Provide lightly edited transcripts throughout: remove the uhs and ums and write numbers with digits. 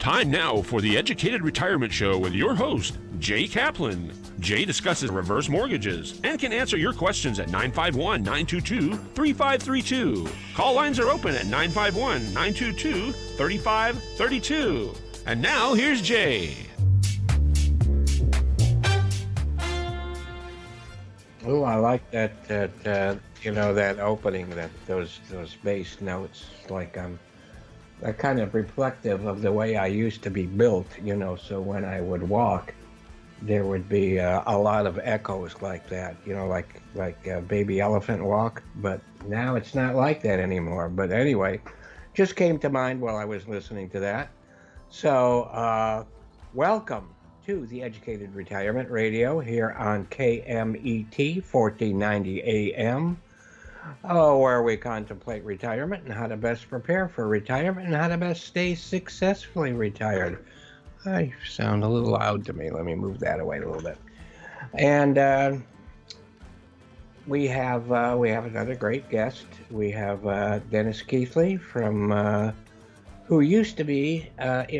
Time now for the Educated Retirement Show with your host, Jay Kaplan. Jay discusses reverse mortgages and can answer your questions at 951-922-3532. Call lines are open at 951-922-3532. And now here's Jay. Oh, I like that opening, those bass notes. Like they're kind of reflective of the way I used to be built, so when I would walk, there would be a lot of echoes like that, like a baby elephant walk, but now it's not like that anymore. But anyway, just came to mind while I was listening to that. So welcome to the Educated Retirement Radio here on KMET 1490 AM. Where we contemplate retirement and how to best prepare for retirement and how to best stay successfully retired. I sound a little loud to me. Let me move that away a little bit. And we have another great guest. We have Dennis Keithley from who used to be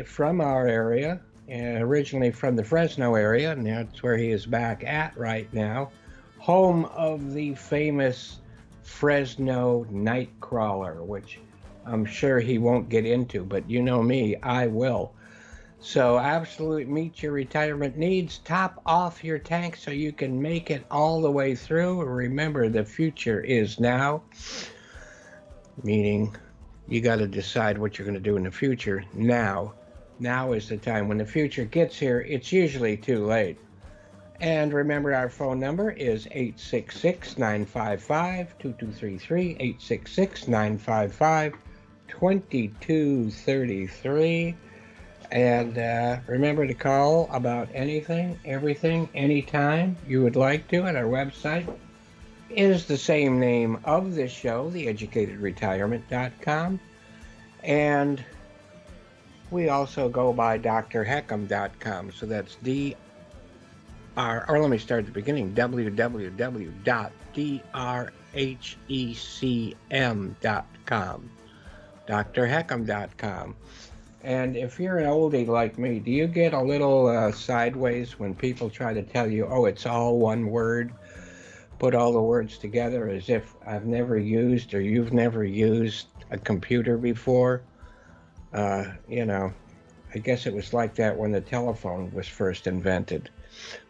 from our area, originally from the Fresno area, and that's where he is back at right now, home of the famous Fresno Nightcrawler, which I'm sure he won't get into, but you know me, I will. So absolutely meet your retirement needs, top off your tank so you can make it all the way through. Remember, the future is now, meaning you got to decide what you're going to do in the future now. Now is the time. When the future gets here, it's usually too late. And remember, our phone number is 866-955-2233, 866-955-2233. And remember to call about anything, everything, anytime you would like to. And our website is the same name of this show, theeducatedretirement.com. And we also go by drheckham.com. So that's let me start at the beginning, www.drhecm.com, drheckham.com. And if you're an oldie like me, do you get a little sideways when people try to tell you, oh, it's all one word, put all the words together as if I've never used or you've never used a computer before? I guess it was like that when the telephone was first invented.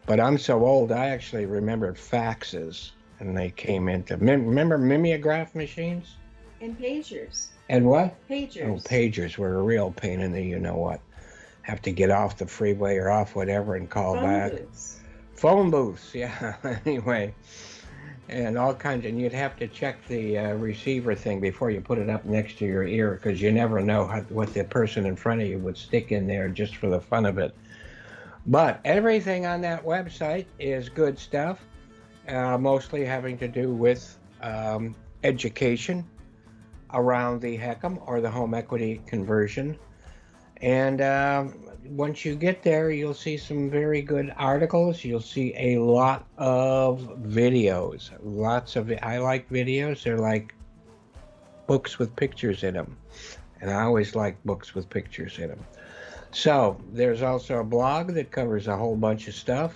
But I'm so old, I actually remember faxes, and they came into... Remember mimeograph machines? And pagers. And what? Pagers. Oh, pagers were a real pain in the you-know-what. Have to get off the freeway or off whatever and call back. Phone booths, yeah. Anyway, and all kinds... And you'd have to check the receiver thing before you put it up next to your ear, because you never know what the person in front of you would stick in there just for the fun of it. But everything on that website is good stuff, mostly having to do with education around the HECM or the home equity conversion. And once you get there, you'll see some very good articles. You'll see a lot of videos. I like videos. They're like books with pictures in them. And I always like books with pictures in them. So there's also a blog that covers a whole bunch of stuff.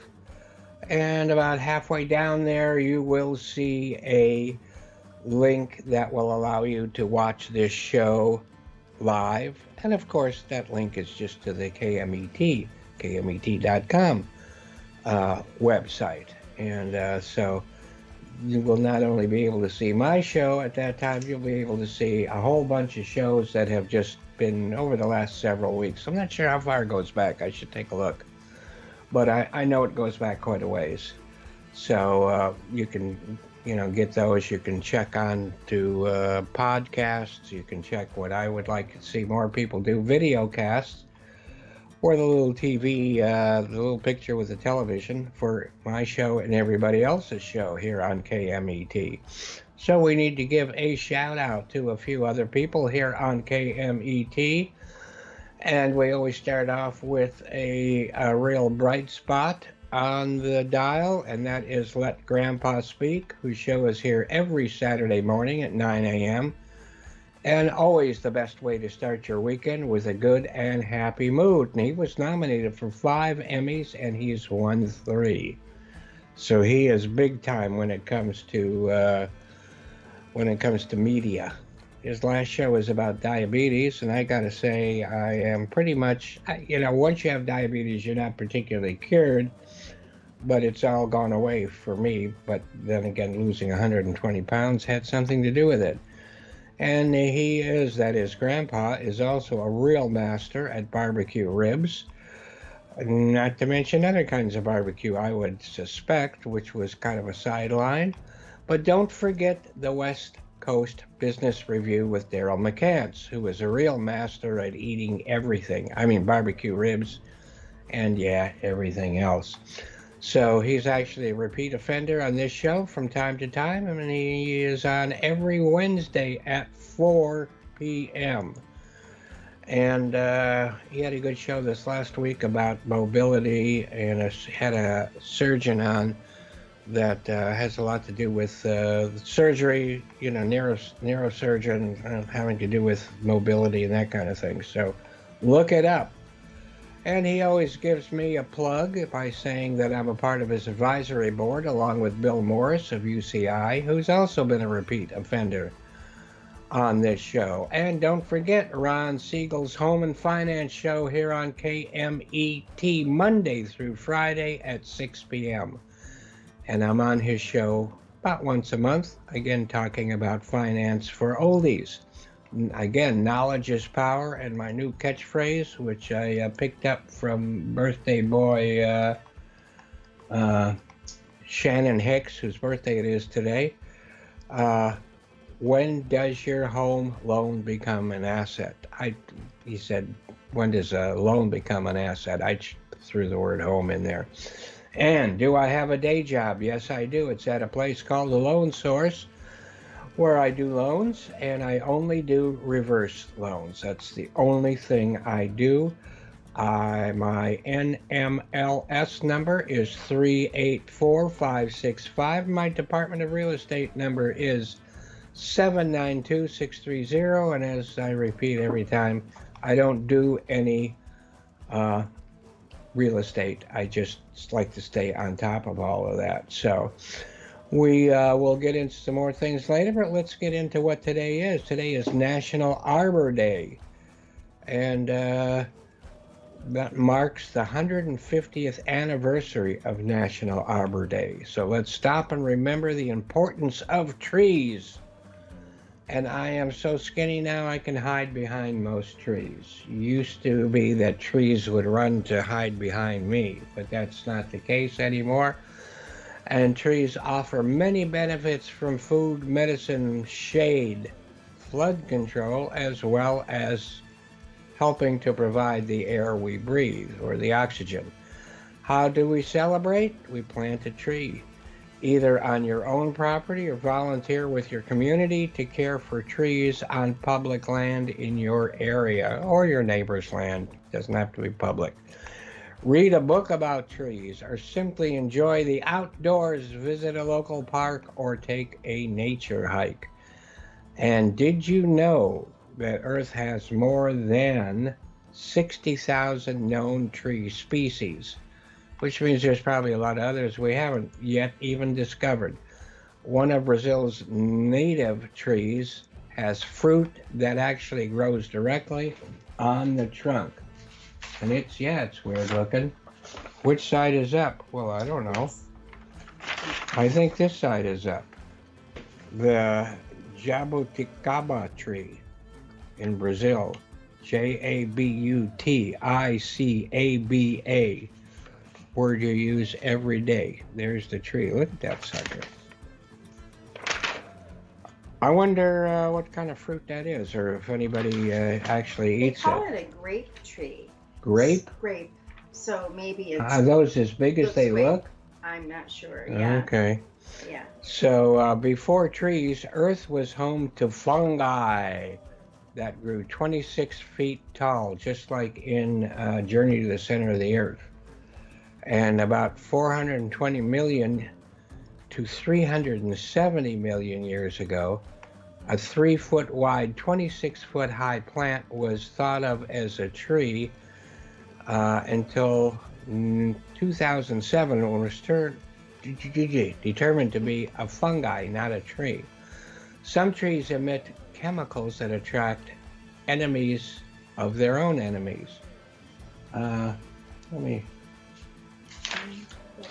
And about halfway down there, you will see a link that will allow you to watch this show live. And of course, that link is just to the KMET.com website. And so you will not only be able to see my show at that time, you'll be able to see a whole bunch of shows that have just been over the last several weeks. I'm not sure how far it goes back. I should take a look. But I know it goes back quite a ways. So you can, get those. You can check on to podcasts. You can check what I would like to see more people do, video casts, or the little TV, the little picture with the television for my show and everybody else's show here on KMET. So we need to give a shout out to a few other people here on KMET. And we always start off with a real bright spot on the dial, and that is Let Grandpa Speak, whose show is here every Saturday morning at 9 a.m. And always the best way to start your weekend with a good and happy mood. And he was nominated for 5 Emmys, and he's won 3. So he is big time when it comes to media. His last show was about diabetes, and I gotta say, I am pretty much, once you have diabetes, you're not particularly cured, but it's all gone away for me. But then again, losing 120 pounds had something to do with it. And his grandpa is also a real master at barbecue ribs, not to mention other kinds of barbecue, I would suspect, which was kind of a sideline. But don't forget the West Coast Business Review with Daryl McCants, who is a real master at eating everything. I mean, barbecue ribs and, everything else. So he's actually a repeat offender on this show from time to time, and he is on every Wednesday at 4 p.m. And he had a good show this last week about mobility, and had a surgeon on that has a lot to do with surgery, neurosurgeon having to do with mobility and that kind of thing. So look it up. And he always gives me a plug by saying that I'm a part of his advisory board, along with Bill Morris of UCI, who's also been a repeat offender on this show. And don't forget Ron Siegel's Home and Finance Show here on KMET, Monday through Friday at 6 p.m. And I'm on his show about once a month, again talking about finance for oldies. Again, knowledge is power, and my new catchphrase, which I picked up from birthday boy Shannon Hicks, whose birthday it is today. When does your home loan become an asset? He said, when does a loan become an asset? I threw the word home in there. And do I have a day job? Yes, I do. It's at a place called the Loan Source, where I do loans, and I only do reverse loans. That's the only thing I do. My NMLS number is 384565. My Department of Real Estate number is 792630. And as I repeat every time, I don't do any real estate. I just like to stay on top of all of that. So we will get into some more things later, but let's get into what today is. Today is National Arbor Day, and that marks the 150th anniversary of National Arbor Day. So let's stop and remember the importance of trees. And I am so skinny now I can hide behind most trees. Used to be that trees would run to hide behind me, but that's not the case anymore. And trees offer many benefits, from food, medicine, shade, flood control, as well as helping to provide the air we breathe, or the oxygen. How do we celebrate? We plant a tree, either on your own property or volunteer with your community to care for trees on public land in your area or your neighbor's land. It doesn't have to be public. Read a book about trees, or simply enjoy the outdoors, visit a local park, or take a nature hike. And did you know that Earth has more than 60,000 known tree species? Which means there's probably a lot of others we haven't yet even discovered. One of Brazil's native trees has fruit that actually grows directly on the trunk. And it's weird looking. Which side is up? Well, I don't know. I think this side is up. The jabuticaba tree in Brazil. Jabuticaba. Word you use every day. There's the tree. Look at that sucker. I wonder what kind of fruit that is, or if anybody actually eats it. They call it a grape tree. Grape? Grape. So maybe it's... Are those as big as they look? I'm not sure, yeah. Okay. Yeah. So before trees, Earth was home to fungi that grew 26 feet tall, just like in Journey to the Center of the Earth. And about 420 million to 370 million years ago, A 3-foot wide, 26-foot high plant was thought of as a tree until 2007, when it was determined to be a fungi, not a tree. Some trees emit chemicals that attract enemies of their own enemies.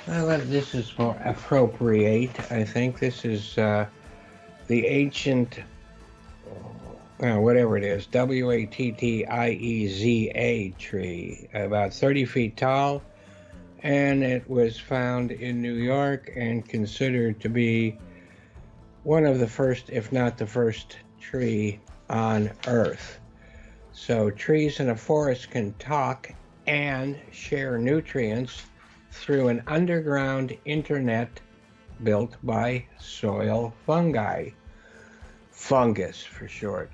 This is more appropriate. I think this is the ancient, whatever it is, Wattieza tree, about 30 feet tall, and it was found in New York and considered to be one of the first, if not the first, tree on Earth. So trees in a forest can talk and share nutrients through an underground internet built by soil fungi. Fungus for short.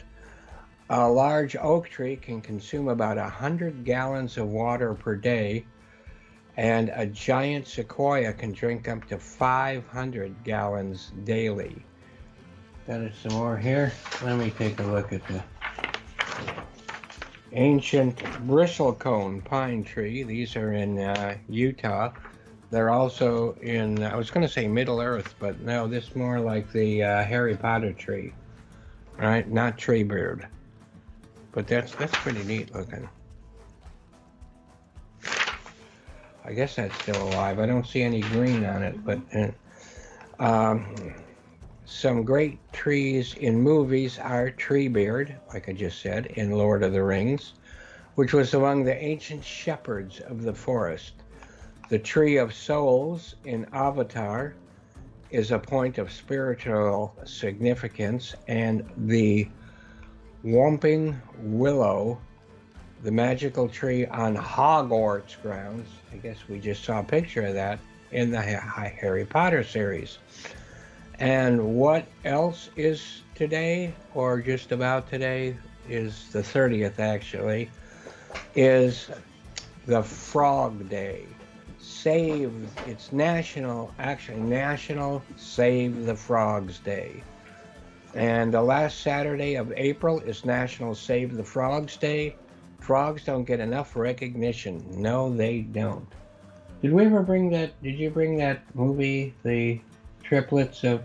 A large oak tree can consume about 100 gallons of water per day, and a giant sequoia can drink up to 500 gallons daily. Got it some more here. Let me take a look at the ancient bristlecone pine tree. These are in Utah. They're also in, I was going to say Middle Earth, but no, this is more like the Harry Potter tree, right? Not tree bird. But that's pretty neat looking. I guess that's still alive. I don't see any green on it, but some great trees in movies are Treebeard, like I just said, in Lord of the Rings, which was among the ancient shepherds of the forest. The Tree of Souls in Avatar is a point of spiritual significance, and the Whomping Willow, the magical tree on Hogwarts grounds, I guess we just saw a picture of that in the Harry Potter series. And what else is today, or just about today, is the 30th actually, is the Frog Day. It's National Save the Frogs Day. And the last Saturday of April is National Save the Frogs Day. Frogs don't get enough recognition. No, they don't. Did you bring that movie, The Triplets of...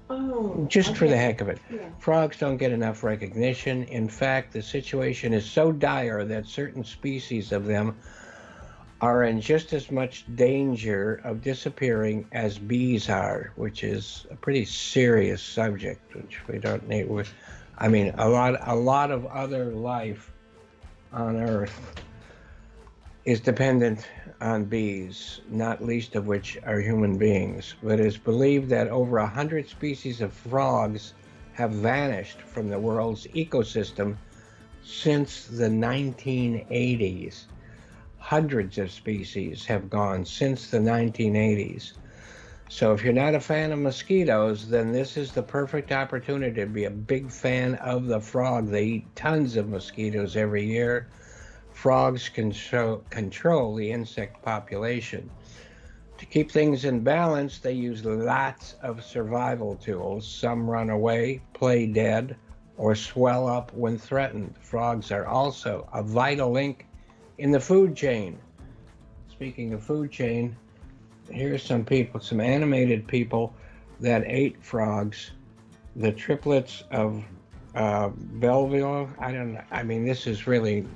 Oh, just for the heck of it. Yeah. Frogs don't get enough recognition. In fact, the situation is so dire that certain species of them are in just as much danger of disappearing as bees are, which is a pretty serious subject, which we don't need. I mean, a lot of other life on Earth is dependent on bees, not least of which are human beings. But it's believed that over 100 species of frogs have vanished from the world's ecosystem since the 1980s. Hundreds of species have gone since the 1980s. So if you're not a fan of mosquitoes, then this is the perfect opportunity to be a big fan of the frog. They eat tons of mosquitoes every year. Frogs control the insect population. To keep things in balance, they use lots of survival tools. Some run away, play dead, or swell up when threatened. Frogs are also a vital link in the food chain. Speaking of food chain, here's some animated people that ate frogs. The triplets of Belleville. This is really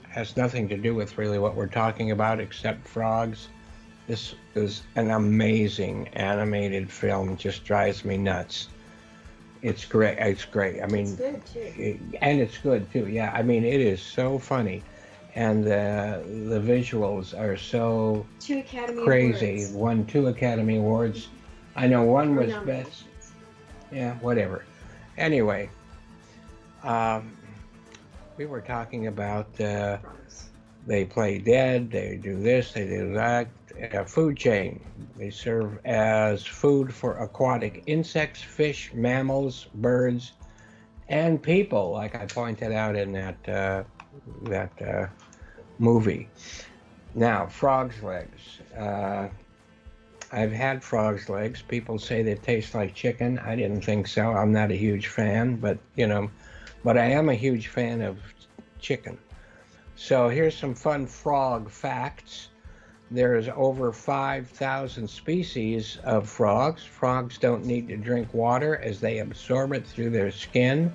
has nothing to do with really what we're talking about except frogs. This is an amazing animated film. It just drives me nuts. It's great. It's great. It's good too. And it's good too. Yeah. It is so funny. And the visuals are so 2 Academy crazy. Awards. Won 2 Academy Awards. I know one was best. Nominations. Yeah, whatever. Anyway, we were talking about they play dead, they do this, they do that. Food chain. They serve as food for aquatic insects, fish, mammals, birds, and people, like I pointed out in that movie. Now, frog's legs. I've had frog's legs. People say they taste like chicken. I didn't think so. I'm not a huge fan, but but I am a huge fan of chicken. So here's some fun frog facts. There's over 5,000 species of frogs. Frogs don't need to drink water as they absorb it through their skin.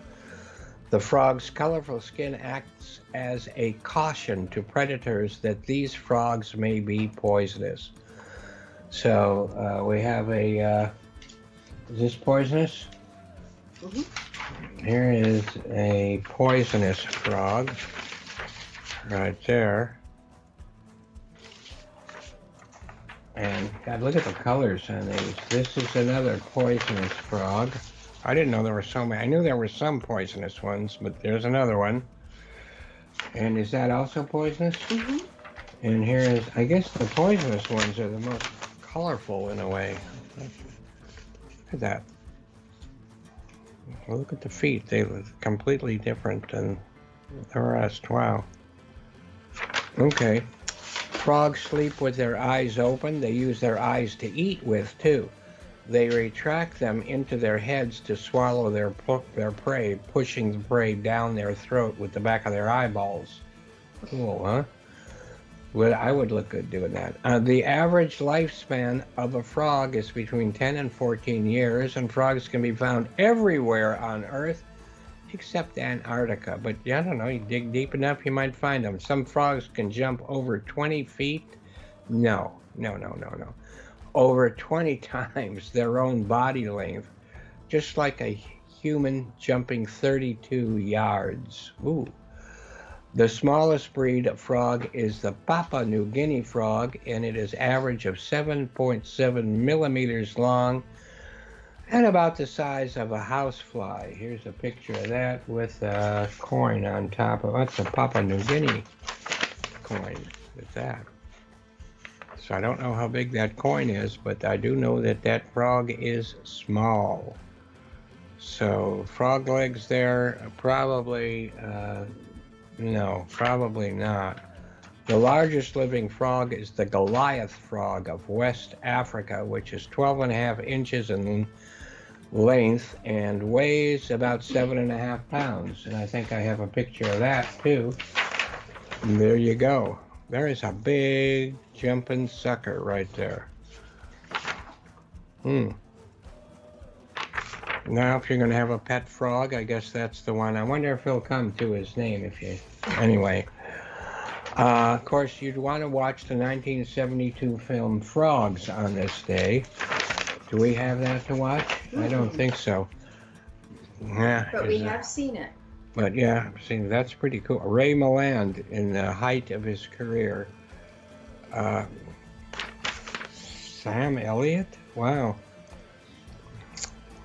The frog's colorful skin acts as a caution to predators that these frogs may be poisonous. So we have is this poisonous? Mm-hmm. Here is a poisonous frog right there. And God, look at the colors on these. This is another poisonous frog. I didn't know there were so many. I knew there were some poisonous ones, but there's another one. And is that also poisonous? Mm-hmm. And here is, I guess the poisonous ones are the most colorful in a way. Look at that. Look at the feet. They look completely different than the rest. Wow. Okay. Frogs sleep with their eyes open. They use their eyes to eat with, too. They retract them into their heads to swallow their prey, pushing the prey down their throat with the back of their eyeballs. Cool, huh? Well, I would look good doing that. The average lifespan of a frog is between 10 and 14 years, and frogs can be found everywhere on Earth except Antarctica. But I don't know, you dig deep enough, you might find them. Some frogs can jump over 20 feet. No. Over 20 times their own body length, just like a human jumping 32 yards. Ooh. The smallest breed of frog is the Papua New Guinea frog, and it is average of 7.7 millimeters long and about the size of a housefly. Here's a picture of that with a coin on top of it. That's a Papua New Guinea coin with that. So I don't know how big that coin is, but I do know that that frog is small. So frog legs there, probably, no, probably not. The largest living frog is the Goliath frog of West Africa, which is 12.5 inches in length and weighs about 7.5 pounds. And I think I have a picture of that too. And there you go. There is a big jumping sucker right there. Now, if you're going to have a pet frog, I guess that's the one. I wonder if he'll come to his name if you... Anyway. Of course, you'd want to watch the 1972 film Frogs on this day. Do we have that to watch? I don't think so. Yeah, But we have seen it. But yeah, see, that's pretty cool. Ray Milland in the height of his career. Sam Elliott? Wow.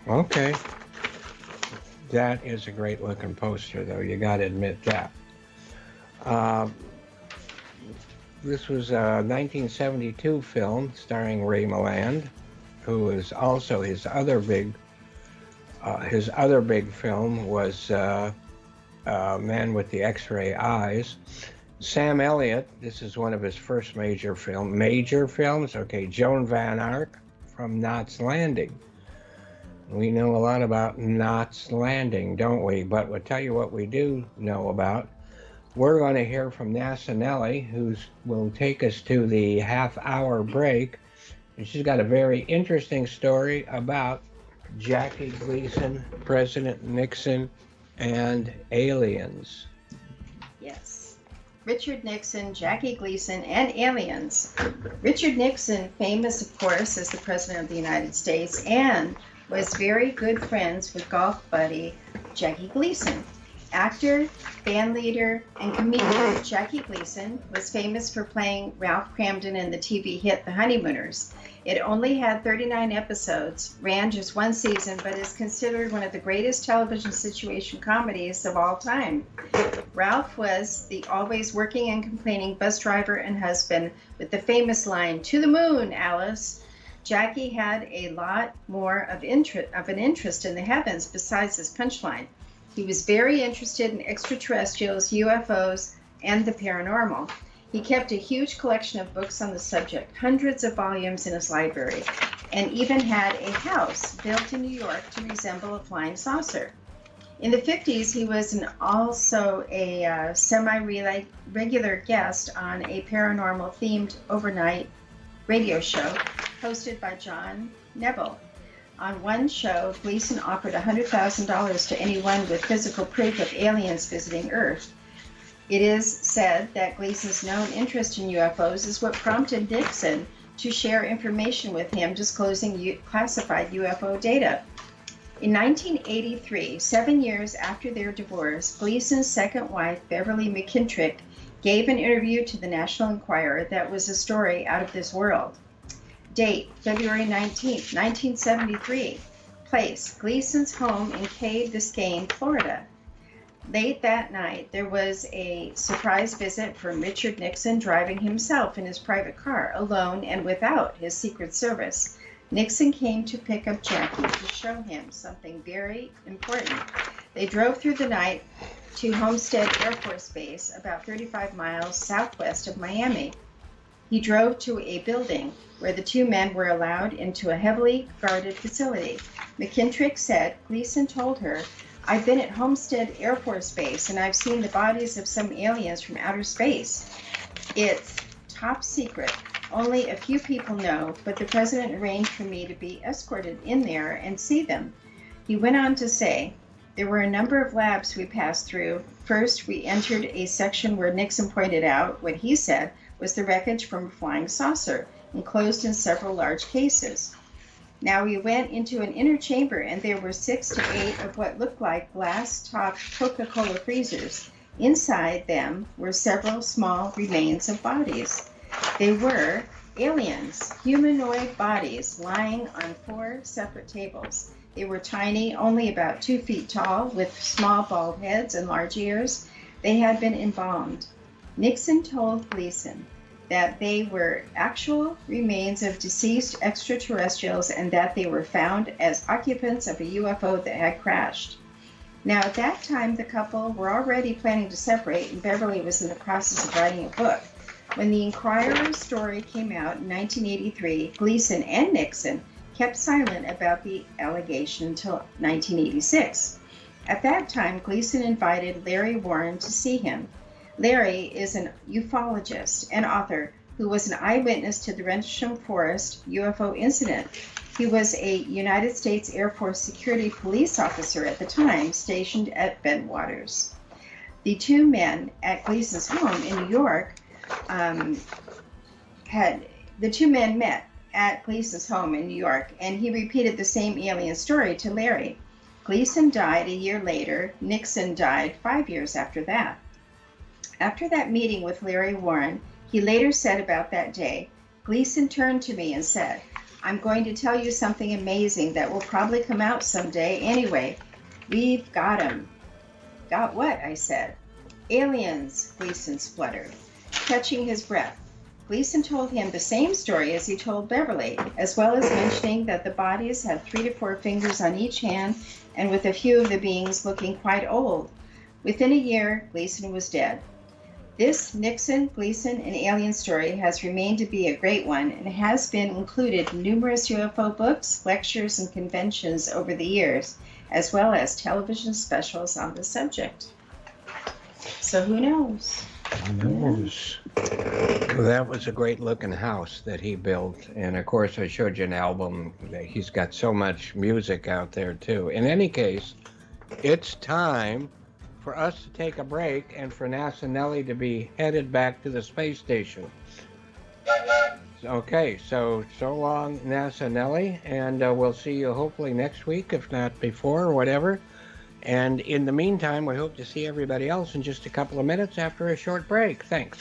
Okay. That is a great looking poster, though. You got to admit that. This was a 1972 film starring Ray Milland, who is also his other big film was Man with the X-Ray Eyes. Sam Elliott, this is one of his first major films. Okay, Joan Van Ark from Knots Landing. We know a lot about Knots Landing, don't we? But we'll tell you what we do know about. We're going to hear from NASA Nellie, who will take us to the half-hour break. And she's got a very interesting story about Jackie Gleason, President Nixon, and aliens. Yes. Richard Nixon, Jackie Gleason, and aliens. Richard Nixon, famous, of course, as the President of the United States, and was very good friends with golf buddy Jackie Gleason. Actor, band leader, and comedian Jackie Gleason was famous for playing Ralph Cramden in the TV hit The Honeymooners. It only had 39 episodes, ran just one season, but is considered one of the greatest television situation comedies of all time. Ralph was the always working and complaining bus driver and husband with the famous line, "To the moon, Alice." Jackie had a lot more of an interest in the heavens besides his punchline. He was very interested in extraterrestrials, UFOs, and the paranormal. He kept a huge collection of books on the subject, hundreds of volumes in his library, and even had a house built in New York to resemble a flying saucer. In the 50s, he was also a semi-regular guest on a paranormal-themed overnight radio show hosted by John Neville. On one show, Gleason offered $100,000 to anyone with physical proof of aliens visiting Earth. It is said that Gleason's known interest in UFOs is what prompted Nixon to share information with him disclosing classified UFO data. In 1983, 7 years after their divorce, Gleason's second wife, Beverly McKittrick, gave an interview to the National Enquirer that was a story out of this world. Date, February 19, 1973. Place, Gleason's home in Key Biscayne, Florida. Late that night, there was a surprise visit from Richard Nixon driving himself in his private car, alone and without his Secret Service. Nixon came to pick up Jackie to show him something very important. They drove through the night to Homestead Air Force Base, about 35 miles southwest of Miami. He drove to a building where the two men were allowed into a heavily guarded facility. McKittrick said Gleason told her, "I've been at Homestead Air Force Base and I've seen the bodies of some aliens from outer space. It's top secret. Only a few people know, but the president arranged for me to be escorted in there and see them." He went on to say, "There were a number of labs we passed through. First, we entered a section where Nixon pointed out what he said was the wreckage from a flying saucer, enclosed in several large cases. Now we went into an inner chamber and there were 6 to 8 of what looked like glass-topped Coca-Cola freezers. Inside them were several small remains of bodies. They were aliens, humanoid bodies lying on 4 separate tables. They were tiny, only about 2 feet tall, with small bald heads and large ears. They had been embalmed." Nixon told Gleason that they were actual remains of deceased extraterrestrials and that they were found as occupants of a UFO that had crashed. Now, at that time, the couple were already planning to separate, and Beverly was in the process of writing a book. When the Enquirer's story came out in 1983, Gleason and Nixon kept silent about the allegation until 1986. At that time, Gleason invited Larry Warren to see him. Larry is an ufologist and author who was an eyewitness to the Rendlesham Forest UFO incident. He was a United States Air Force security police officer at the time, stationed at Bentwaters. The two men at Gleason's home in New York met at Gleason's home in New York, and he repeated the same alien story to Larry. Gleason died a year later. Nixon died 5 years after that. After that meeting with Larry Warren, he later said about that day, "Gleason turned to me and said, 'I'm going to tell you something amazing that will probably come out someday anyway. We've got 'em.' 'Got what?' I said. 'Aliens,' Gleason spluttered, catching his breath. Gleason told him the same story as he told Beverly, as well as mentioning that the bodies had 3 to 4 fingers on each hand, and with a few of the beings looking quite old. Within a year, Gleason was dead. This Nixon, Gleason, and alien story has remained to be a great one and has been included in numerous UFO books, lectures, and conventions over the years, as well as television specials on the subject. So who knows? Who knows? Well, that was a great looking house that he built. And of course, I showed you an album. He's got so much music out there, too. In any case, it's time for us to take a break and for NASA Nellie to be headed back to the space station. Okay, so long, NASA Nellie, and we'll see you hopefully next week, if not before or whatever. And in the meantime, we hope to see everybody else in just a couple of minutes after a short break. Thanks.